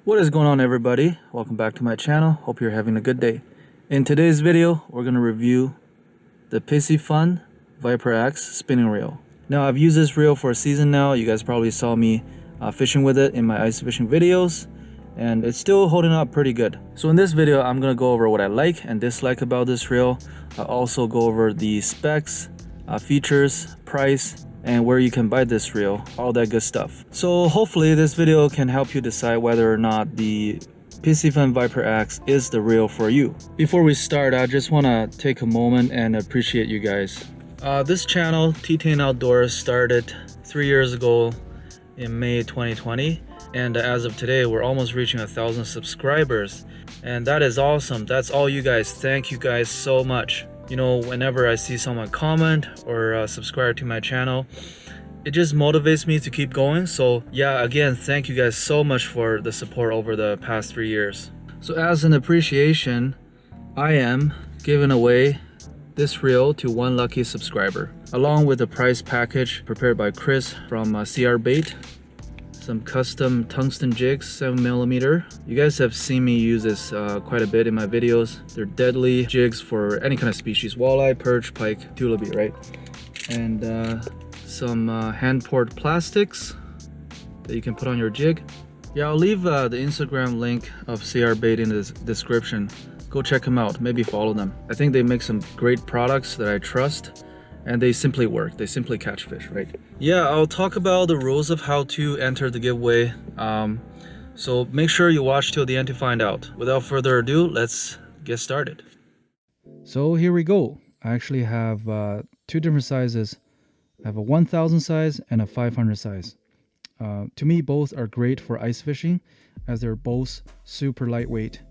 What is going on, everybody? Welcome back to my channel. Hope you're having a good day. In today's video, we're going to review the Piscifun Viper X spinning reel. Now, I've used this reel for a season now. You guys probably saw me fishing with it in my ice fishing videos, and it's still holding up pretty good. So in this video, I'm going to go over what I like and dislike about this reel. I'll also go over the specs, features, price, and where you can buy this reel, all that good stuff. So hopefully this video can help you decide whether or not the Piscifun Viper X is the reel for you. Before we start, I just want to take a moment and appreciate you guys. This channel, T10 Outdoors, started 3 years ago in May 2020, and as of today we're almost reaching 1,000 subscribers, and that is awesome. That's all you guys. Thank you guys so much. You know, whenever I see someone comment or subscribe to my channel, it just motivates me to keep going. So yeah, again, thank you guys so much for the support over the past 3 years. So as an appreciation, I am giving away this reel to one lucky subscriber, along with a prize package prepared by Chris from CR Bait. Some custom tungsten jigs, 7mm. You guys have seen me use this quite a bit in my videos. They're deadly jigs for any kind of species: walleye, perch, pike, tulipy, right? And some hand-poured plastics that you can put on your jig. Yeah, I'll leave the Instagram link of CR Bait in the description. Go check them out, maybe follow them. I think they make some great products that I trust, and they simply work. They simply catch fish, right? Yeah, I'll talk about the rules of how to enter the giveaway. So make sure you watch till the end to find out. Without further ado, let's get started. So here we go. I actually have two different sizes. I have a 1000 size and a 500 size. To me, both are great for ice fishing, as they're both super lightweight.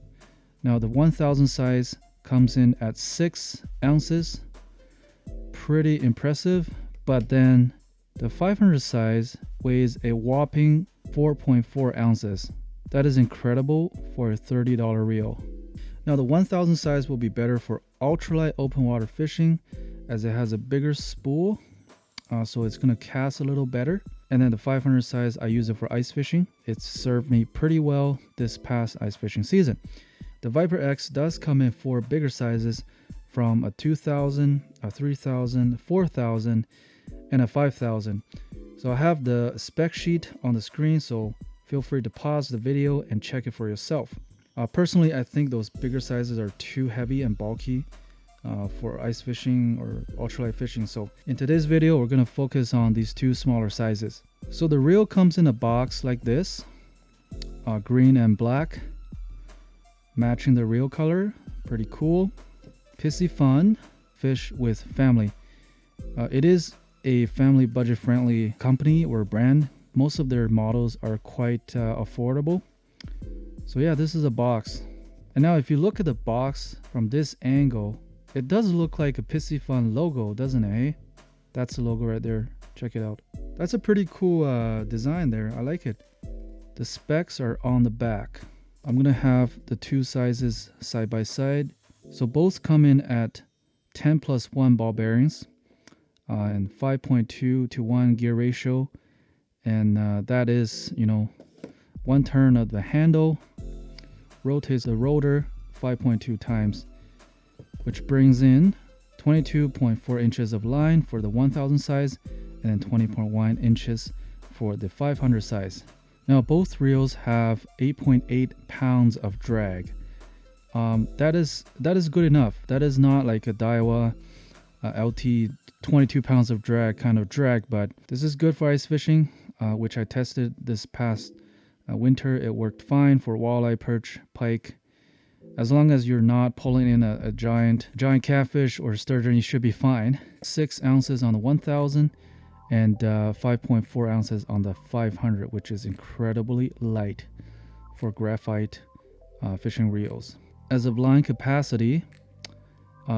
Now the 1000 size comes in at 6 ounces. Pretty impressive, but then the 500 size weighs a whopping 4.4 ounces. That is incredible for a $30 reel. Now the 1000 size will be better for ultralight open water fishing, as it has a bigger spool, so it's going to cast a little better. And then the 500 size, I use it for ice fishing. It's served me pretty well this past ice fishing season. The Viper X does come in 4 bigger sizes, from a 2000, a 3000, 4000, and a 5000. So I have the spec sheet on the screen, so feel free to pause the video and check it for yourself. Personally, I think those bigger sizes are too heavy and bulky for ice fishing or ultralight fishing. So in today's video, we're going to focus on these 2 smaller sizes. So the reel comes in a box like this, green and black, matching the reel color. Pretty cool. Piscifun, fish with family. It is a family budget friendly company or brand. Most of their models are quite affordable. So yeah, this is a box. And now if you look at the box from this angle, it does look like a Piscifun logo, doesn't it? Eh? That's the logo right there. Check it out. That's a pretty cool design there. I like it. The specs are on the back. I'm gonna have the 2 sizes side by side. So both come in at 10+1 ball bearings and 5.2 to 1 gear ratio, and that is, you know, 1 turn of the handle rotates the rotor 5.2 times, which brings in 22.4 inches of line for the 1000 size and then 20.1 inches for the 500 size. Now both reels have 8.8 pounds of drag. That is good enough. That is not like a Daiwa LT 22 pounds of drag kind of drag, but this is good for ice fishing, which I tested this past winter. It worked fine for walleye, perch, pike. As long as you're not pulling in a giant catfish or sturgeon, you should be fine. 6 ounces on the 1000 and 5.4 ounces on the 500, which is incredibly light for graphite fishing reels. As of line capacity,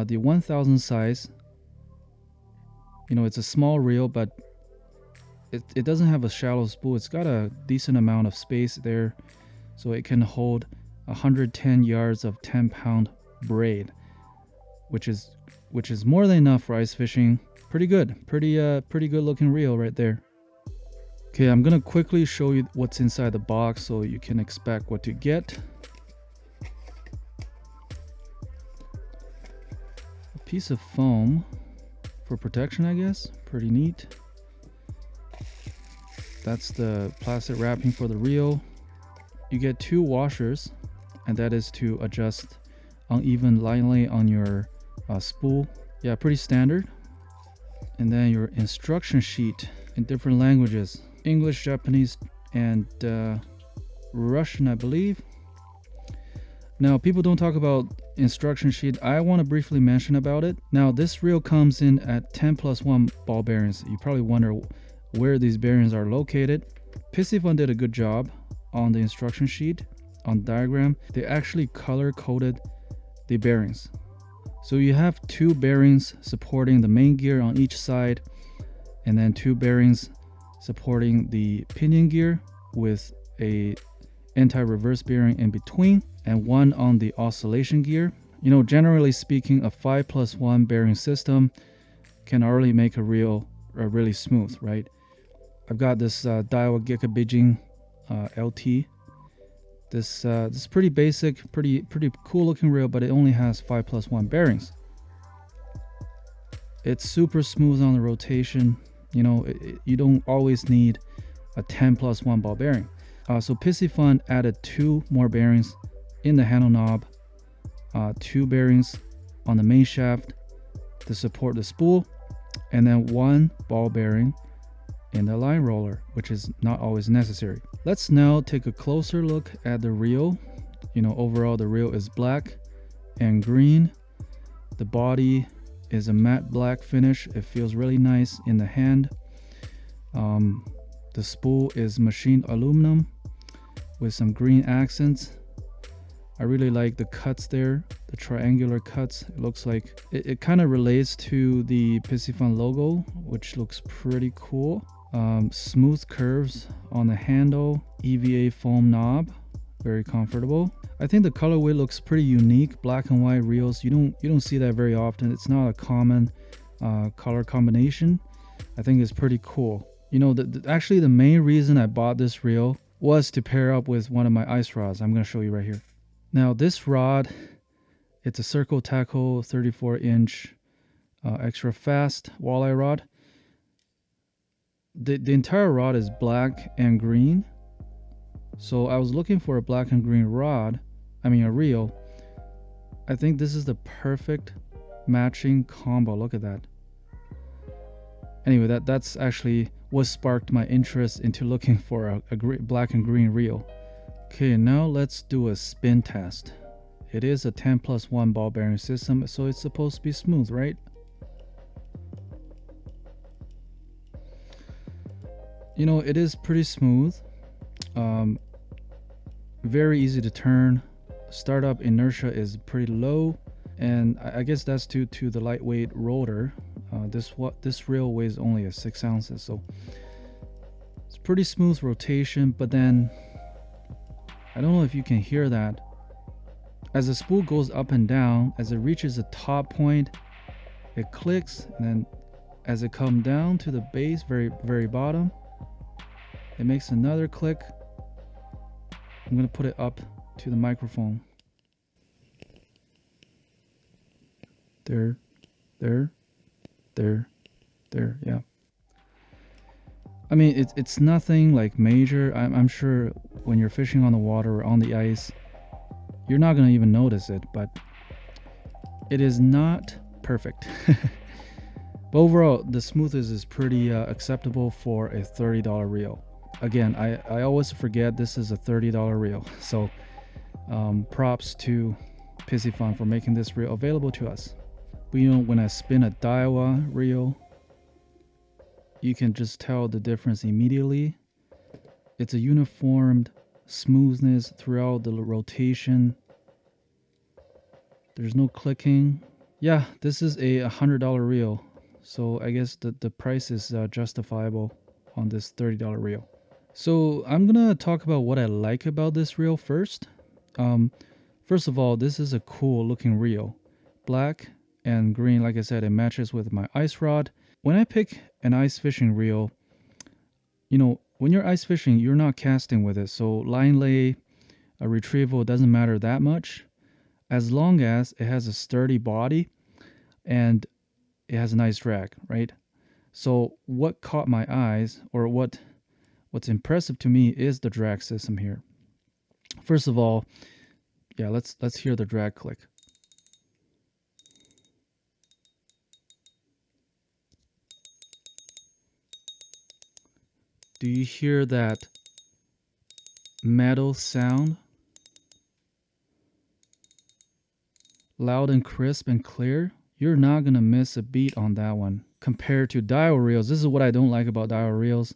the 1000 size, you know, it's a small reel, but it doesn't have a shallow spool. It's got a decent amount of space there, so it can hold 110 yards of 10-pound braid, which is more than enough for ice fishing. Pretty good looking reel right there. Okay, I'm gonna quickly show you what's inside the box so you can expect what to get. A piece of foam for protection, I guess. Pretty neat. That's the plastic wrapping for the reel. You get 2 washers, and that is to adjust uneven line lay on your spool. Yeah, pretty standard. And then your instruction sheet in different languages: English, Japanese, and Russian, I believe. Now, people don't talk about instruction sheet. I want to briefly mention about it. Now, this reel comes in at 10+1 ball bearings. You probably wonder where these bearings are located. Piscifun did a good job on the instruction sheet, on the diagram. They actually color coded the bearings. So you have 2 bearings supporting the main gear on each side, and then 2 bearings supporting the pinion gear with a anti-reverse bearing in between, and 1 on the oscillation gear. You know, generally speaking, a 5+1 bearing system can already make a reel really smooth, right? I've got this Daiwa Geka Beijing LT. This is pretty basic, pretty cool looking reel, but it only has 5+1 bearings. It's super smooth on the rotation. You know, you don't always need a 10+1 ball bearing. So Piscifun added 2 more bearings in the handle knob, 2 bearings on the main shaft to support the spool, and then 1 ball bearing in the line roller, which is not always necessary. Let's now take a closer look at the reel. You know, overall the reel is black and green. The body is a matte black finish. It feels really nice in the hand. The spool is machined aluminum with some green accents. I really like the cuts there, the triangular cuts. It looks like it kind of relates to the Piscifun logo, which looks pretty cool. Smooth curves on the handle, EVA foam knob, very comfortable. I think the colorway looks pretty unique. Black and white reels, you don't see that very often. It's not a common color combination. I think it's pretty cool. You know, actually the main reason I bought this reel was to pair up with one of my ice rods. I'm going to show you right here. Now this rod, it's a Circle Tackle 34-inch extra fast walleye rod. The entire rod is black and green. So I was looking for a black and green rod, a reel. I think this is the perfect matching combo. Look at that. Anyway, that's actually what sparked my interest into looking for a black and green reel. Okay, now let's do a spin test. It is a 10+1 ball bearing system, so it's supposed to be smooth, right? You know, it is pretty smooth. Very easy to turn. Startup inertia is pretty low, and I guess that's due to the lightweight rotor. This reel weighs only 6 ounces, so it's pretty smooth rotation. But then I don't know if you can hear that. As the spool goes up and down, as it reaches the top point, it clicks, and then as it comes down to the base, very bottom, it makes another click. I'm gonna put it up to the microphone. There, yeah. I mean, it's nothing like major. I'm sure when you're fishing on the water or on the ice, you're not gonna even notice it, but it is not perfect. But overall, the smoothness is pretty acceptable for a $30 reel. Again, I always forget this is a $30 reel, so props to Piscifun for making this reel available to us. But you know, when I spin a Daiwa reel, you can just tell the difference immediately. It's a uniformed smoothness throughout the rotation. There's no clicking. Yeah, this is a $100 reel, so I guess the price is justifiable on this $30 reel. So I'm gonna talk about what I like about this reel first. First of all, this is a cool looking reel. Black and green, like I said, it matches with my ice rod. When I pick an ice fishing reel, you know, when you're ice fishing, you're not casting with it. So line lay, a retrieval doesn't matter that much, as long as it has a sturdy body and it has a nice drag, right? So what caught my eyes, or what's impressive to me, is the drag system here. First of all, yeah, let's hear the drag click. Do you hear that metal sound? Loud and crisp and clear. You're not gonna miss a beat on that one. Compared to dial reels, this is what I don't like about dial reels.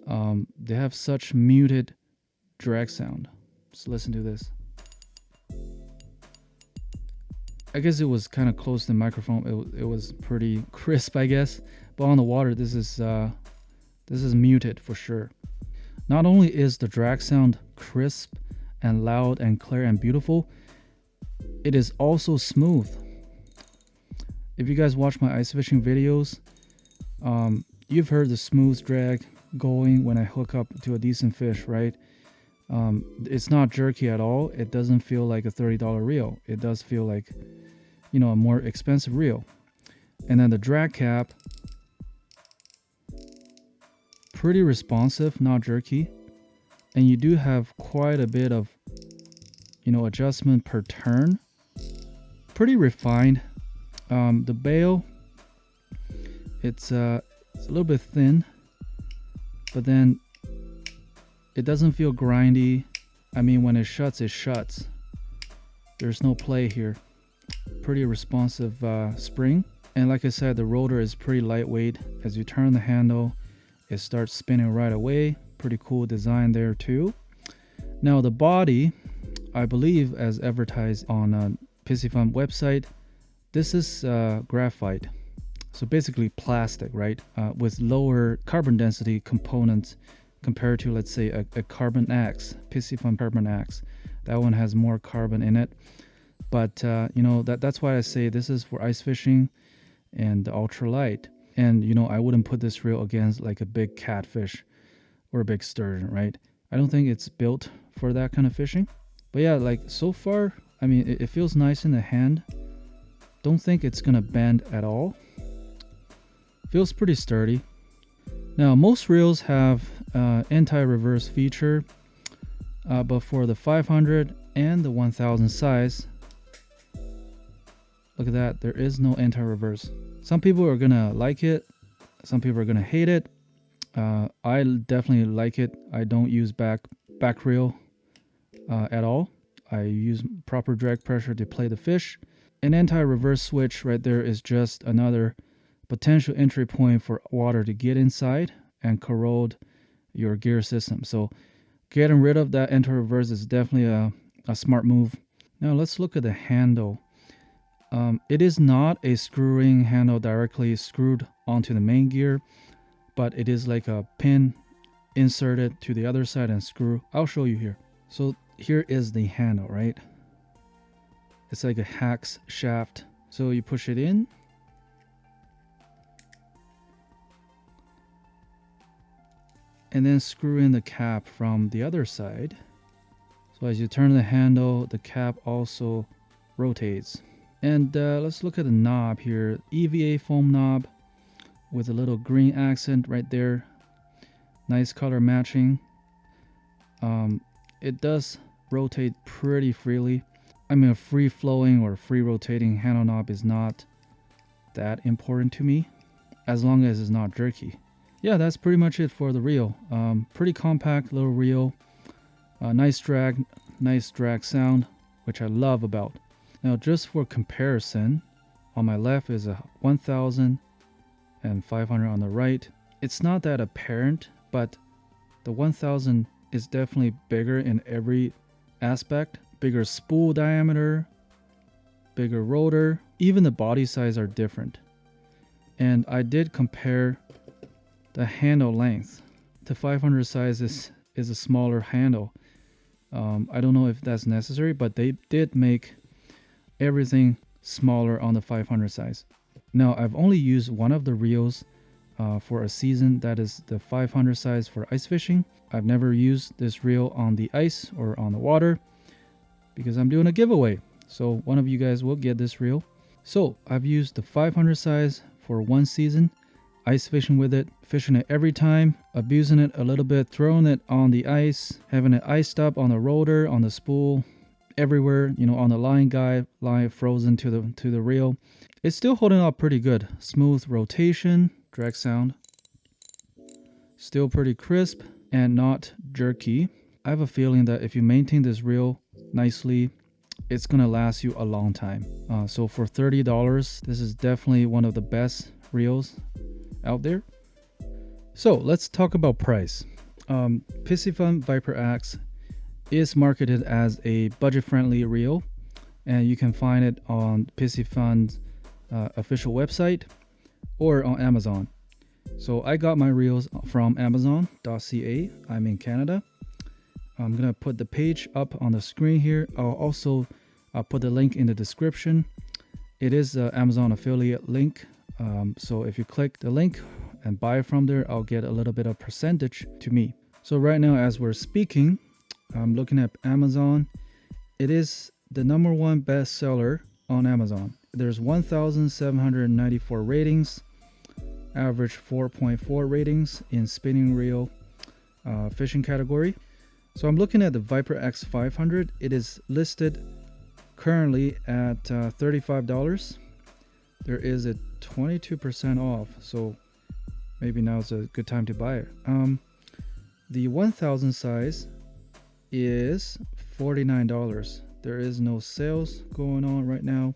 They have such muted drag sound. Just listen to this. I guess it was kind of close to the microphone. It was pretty crisp, I guess. But on the water, this is muted for sure. Not only is the drag sound crisp and loud and clear and beautiful, it is also smooth. If you guys watch my ice fishing videos, you've heard the smooth drag going when I hook up to a decent fish, right? It's not jerky at all. It doesn't feel like a $30 reel. It does feel like, a more expensive reel. And then the drag cap, pretty responsive, not jerky. And you do have quite a bit of, adjustment per turn. Pretty refined. The bail, it's a little bit thin, but then it doesn't feel grindy. I mean, when it shuts, it shuts. There's no play here. Pretty responsive spring. And like I said, the rotor is pretty lightweight. As you turn the handle, it starts spinning right away. Pretty cool design there too. Now the body, I believe, as advertised on Piscifun website, this is graphite. So basically plastic, right? With lower carbon density components compared to, let's say, a carbon axe, Piscifun carbon axe. That one has more carbon in it. But, that's why I say this is for ice fishing and ultralight. And, I wouldn't put this reel against like a big catfish or a big sturgeon, right? I don't think it's built for that kind of fishing. But yeah, like so far, I mean, it feels nice in the hand. Don't think it's gonna bend at all. Feels pretty sturdy. Now, most reels have anti-reverse feature, but for the 500 and the 1000 size, look at that, there is no anti-reverse. Some people are gonna like it, some people are gonna hate it. I definitely like it. I don't use back reel at all. I use proper drag pressure to play the fish. An anti-reverse switch right there is just another potential entry point for water to get inside and corrode your gear system. So getting rid of that anti-reverse is definitely a smart move. Now let's look at the handle. It is not a screw-ring handle directly screwed onto the main gear, but it is like a pin inserted to the other side and screw. I'll show you here. So here is the handle, right? It's like a hex shaft. So you push it in. And then screw in the cap from the other side. So as you turn the handle, the cap also rotates. And let's look at the knob here. EVA foam knob with a little green accent right there. Nice color matching. It does rotate pretty freely. I mean, a free-flowing or free-rotating handle knob is not that important to me, as long as it's not jerky. Yeah, that's pretty much it for the reel. Pretty compact little reel. Nice drag sound, which I love about. Now, just for comparison, on my left is a 1000 and 500 on the right. It's not that apparent, but the 1000 is definitely bigger in every aspect. Bigger spool diameter, bigger rotor, even the body size are different. And I did compare the handle length. The 500 size is a smaller handle. I don't know if that's necessary, but they did make everything smaller on the 500 size. Now, I've only used one of the reels for a season. That is the 500 size for ice fishing. I've never used this reel on the ice or on the water because I'm doing a giveaway. So one of you guys will get this reel. So I've used the 500 size for one season, ice fishing with it, fishing it every time, abusing it a little bit, throwing it on the ice, having it iced up on the rotor, on the spool, everywhere, you know, on the line guide, line frozen to the reel. It's still holding up pretty good. Smooth rotation, drag sound, still pretty crisp and not jerky. I have a feeling that if you maintain this reel nicely, it's gonna last you a long time. So for $30, this is definitely one of the best reels out there. So let's talk about price. Piscifun Viper X is marketed as a budget-friendly reel, and you can find it on Piscifun's official website or on Amazon. So I got my reels from Amazon.ca. I'm in Canada. I'm gonna put the page up on the screen here. I'll put the link in the description. It is an Amazon affiliate link. So if you click the link and buy from there, I'll get a little bit of percentage to me. So right now, as we're speaking, I'm looking at Amazon. It is the #1 bestseller on Amazon. There's 1,794 ratings, average 4.4 ratings in spinning reel fishing category. So I'm looking at the Viper X 500. It is listed currently at $35. There is a 22% off, so maybe now is a good time to buy it. The 1000 size is $49. There is no sales going on right now,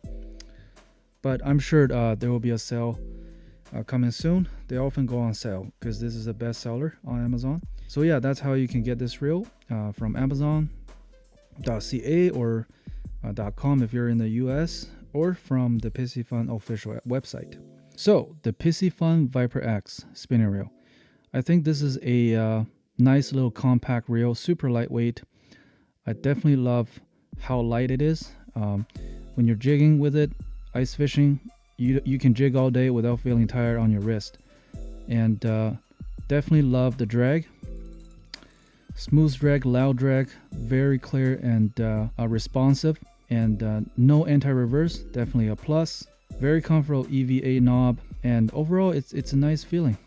but I'm sure there will be a sale coming soon. They often go on sale because this is a bestseller on Amazon. So yeah, that's how you can get this reel from Amazon.ca or .com if you're in the US, or from the Piscifun official website. So the Piscifun Viper X spinning reel. I think this is a nice little compact reel, super lightweight. I definitely love how light it is. When you're jigging with it, ice fishing, you can jig all day without feeling tired on your wrist. And definitely love the drag. Smooth drag, loud drag, very clear and responsive. And no anti-reverse, definitely a plus. Very comfortable EVA knob, and overall it's a nice feeling.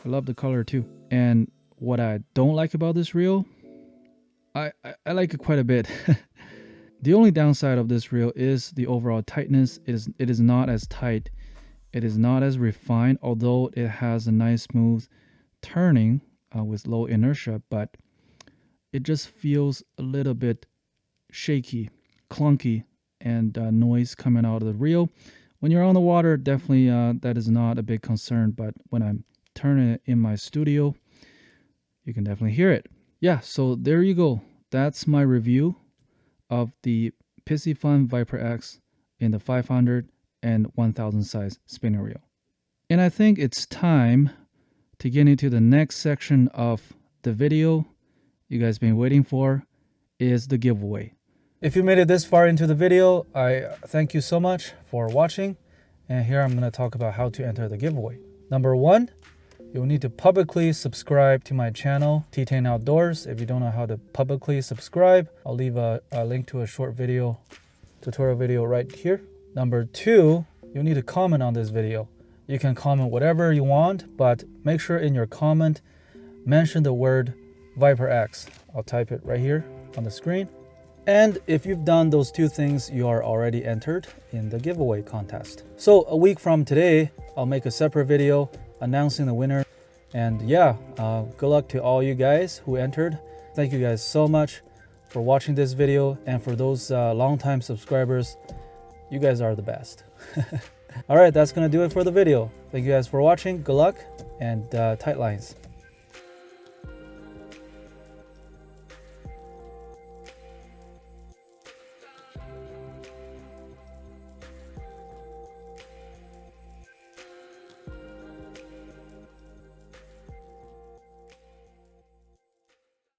I love the color too. And what I don't like about this reel, I like it quite a bit. The only downside of this reel is the overall tightness. It is not as tight. It is not as refined, although it has a nice smooth turning with low inertia, but it just feels a little bit shaky, clunky, and noise coming out of the reel. When you're on the water, definitely that is not a big concern, but when I'm turning it in my studio, you can definitely hear it. Yeah, so there you go. That's my review of the Piscifun Viper X in the 500 and 1000 size spinning reel. And I think it's time to get into the next section of the video you guys been waiting for, is the giveaway. If you made it this far into the video, I thank you so much for watching. And here I'm going to talk about how to enter the giveaway. Number 1, you'll need to publicly subscribe to my channel, T10 Outdoors. If you don't know how to publicly subscribe, I'll leave a link to a short video, tutorial video right here. Number 2, you'll need to comment on this video. You can comment whatever you want, but make sure in your comment, mention the word Viper X. I'll type it right here on the screen. And if you've done those 2 things, you are already entered in the giveaway contest. So a week from today, I'll make a separate video announcing the winner. And yeah, good luck to all you guys who entered. Thank you guys so much for watching this video. And for those longtime subscribers, you guys are the best. All right, that's gonna do it for the video. Thank you guys for watching. Good luck and tight lines.